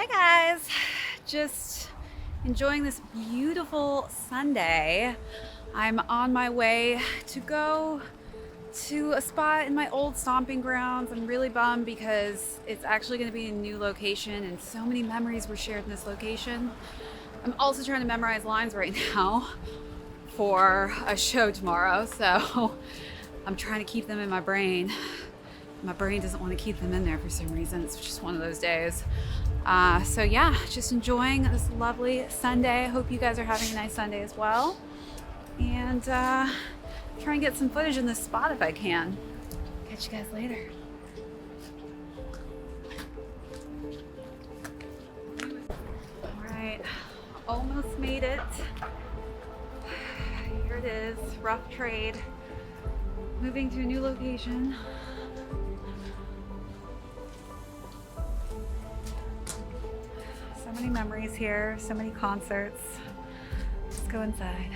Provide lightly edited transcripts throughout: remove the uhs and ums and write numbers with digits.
Hey guys, just enjoying this beautiful Sunday. I'm on my way to go to a spot in my old stomping grounds. I'm really bummed because it's actually going to be a new location and so many memories were shared in this location. I'm also trying to memorize lines right now for a show tomorrow, so I'm trying to keep them in my brain. My brain doesn't want to keep them in there for some reason. It's just one of those days. So yeah, just enjoying this lovely Sunday. I hope you guys are having a nice Sunday as well. And try and get some footage in this spot if I can. Catch you guys later. All right, almost made it. Here it is, rough trade. Moving to a new location. So many memories here, so many concerts. Let's go inside.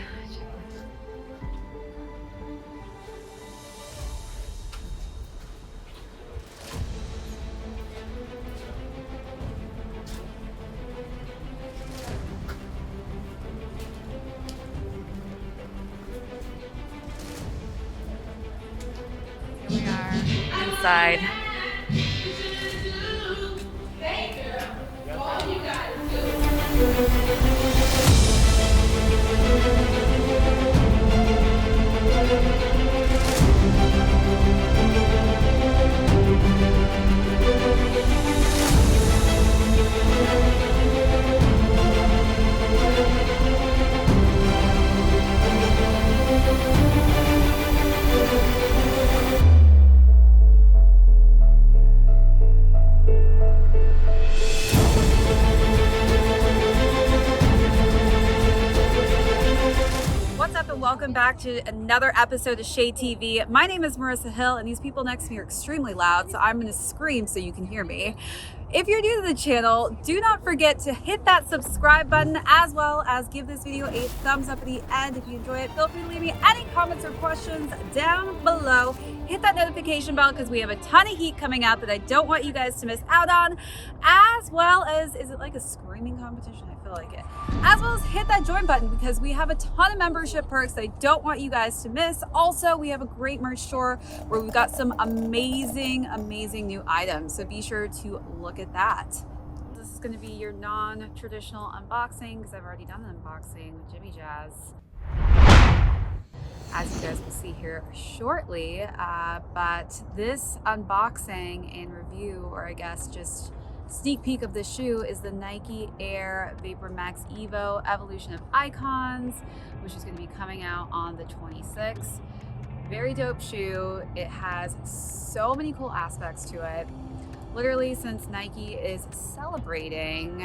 Here we are inside. Welcome back to another episode of ShadeTV. My name is Marissa Hill and these people next to me are extremely loud, so I'm going to scream so you can hear me. If you're new to the channel, do not forget to hit that subscribe button as well as give this video a thumbs up at the end if you enjoy it. Feel free to leave me any comments or questions down below. Hit that notification bell because we have a ton of heat coming out that I don't want you guys to miss out on, as well as, is it like a screaming competition? I feel like it. As well as hit that join button because we have a ton of membership perks that I don't want you guys to miss. Also, we have a great merch store where we've got some amazing new items. So be sure to look at that. This is going to be your non-traditional unboxing because I've already done an unboxing with Jimmy Jazz, as you guys will see here shortly. But this unboxing and review, or I guess just sneak peek of the shoe, is the Nike Vapormax Evo Evolution of Icons, which is going to be coming out on the 26th. Very dope shoe. It has so many cool aspects to it. Literally, since Nike is celebrating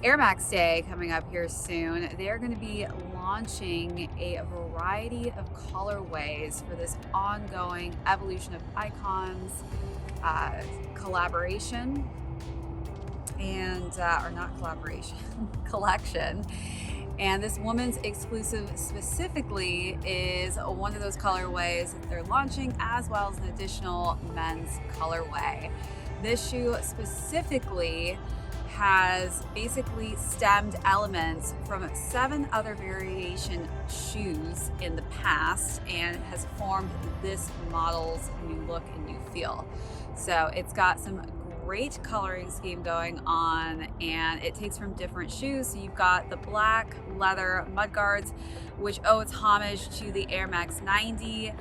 Air Max Day coming up here soon, they're going to be launching a variety of colorways for this ongoing Evolution of Icons collaboration. And or not collaboration, collection. And this woman's exclusive specifically is one of those colorways that they're launching, as well as an additional men's colorway. This shoe specifically has basically stemmed elements from 7 other variation shoes in the past and has formed this model's new look and new feel. So it's got some great coloring scheme going on, and it takes from different shoes. So you've got the black leather mudguards, which owe its homage to the Air Max 90,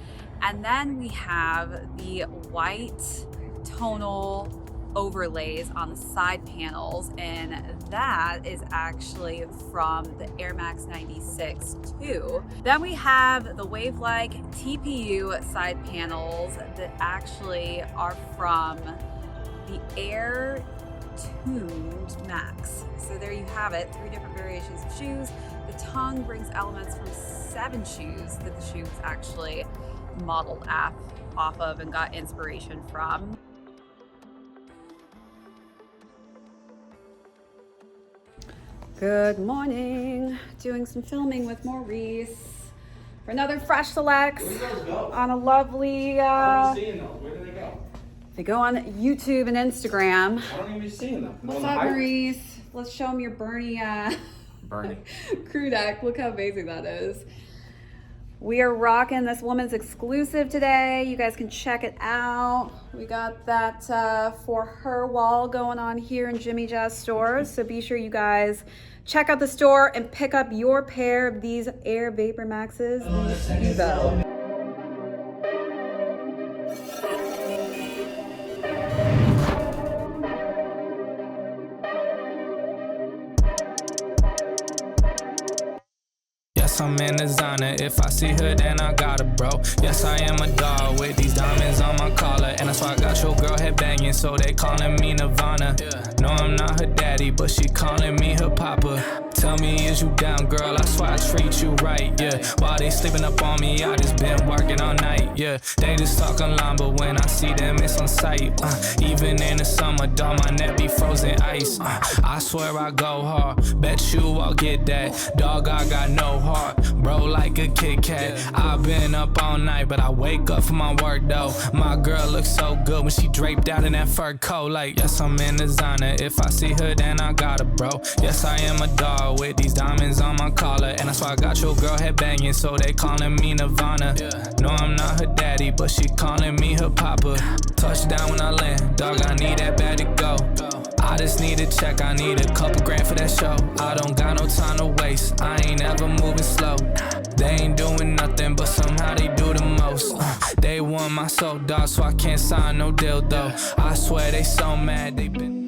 and then we have the white tonal overlays on the side panels, and that is actually from the Air Max 96 too. Then we have the wave-like TPU side panels that actually are from the Air Tuned Max. So there you have it, 3 different variations of shoes. The tongue brings elements from 7 shoes that the shoe is actually modeled off of and got inspiration from. Good morning. Doing some filming with Maurice for another Fresh Selects on a lovely Where do they go? They go on YouTube and Instagram. I don't even be seeing them. What's up, Marissa? Let's show them your Bernie crew neck. Look how amazing that is. We are rocking this woman's exclusive today. You guys can check it out. We got that for her wall going on here in Jimmy Jazz stores. So be sure you guys check out the store and pick up your pair of these Air Vapormaxes Evo. Yes, I'm in designer. If I see her, then I got her, bro. Yes, I am a dog with these diamonds on my collar. And that's why I got your girl head banging, so they calling me Nirvana. No, I'm not her daddy, but she calling me her papa. Tell me, is you down, girl? I swear I treat you right, yeah. While they sleeping up on me, I just been working all night, yeah. They just talk online, but when I see them, it's on sight. Even in the summer, dog, my neck be frozen ice. I swear I go hard, bet you I'll get that. Dog, I got no heart, bro, like a Kit Kat. I've been up all night, but I wake up for my work, though. My girl looks so good when she draped out in that fur coat. Like, yes, I'm in designer. If I see her, then I got her, bro. Yes, I am a dog with these diamonds on my collar. And that's why I got your girl head banging, so they calling me Nirvana. No, I'm not her daddy, but she calling me her papa. Touchdown when I land, dog, I need that bad to go. I just need a check, I need a couple grand for that show. I don't got no time to waste, I ain't ever moving slow. They ain't doing nothing, but somehow they do the most. They want my soul, dog, so I can't sign no deal, though. I swear they so mad, they been...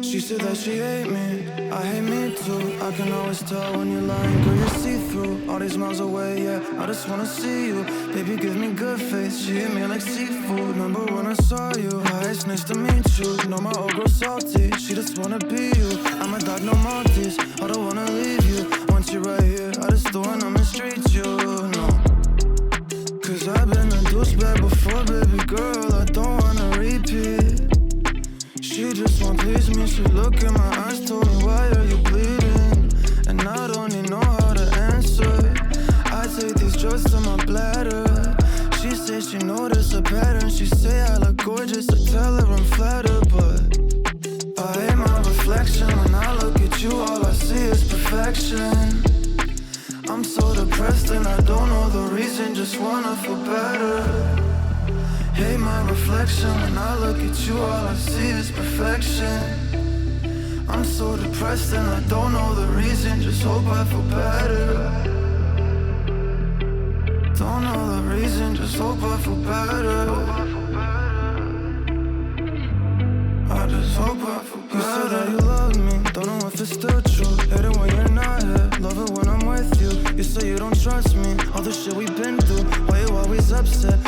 She said that she hate me, I hate me too. I can always tell when you're lying, girl, you're see-through. All these miles away, yeah, I just wanna see you. Baby, give me good faith, she hit me like seafood. Remember when I saw you, hi, it's nice to meet you. Know my old girl salty, she just wanna be you. I'm a dog, no Maltese, I don't wanna leave you. Once you're right here, I just don't wanna mistreat you, no. Cause I've been a douchebag before, baby girl, I don't wanna repeat. She just won't please me, she look in my eyes, told me why are you bleeding? And I don't even know how to answer. I take these drugs to my bladder. She says she noticed a pattern, she say I look gorgeous, I tell her I'm flattered. But I hate my reflection, when I look at you all I see is perfection. I'm so depressed and I don't know the reason, just wanna feel better. Hate my reflection, when I look at you all I see is perfection. I'm so depressed and I don't know the reason, just hope I feel better. Don't know the reason, just hope I feel better. I just hope I feel better. You said that you love me, don't know if it's still true. Hate it when you're not here, love it when I'm with you. You say you don't trust me, all the shit we've been through, why you always upset?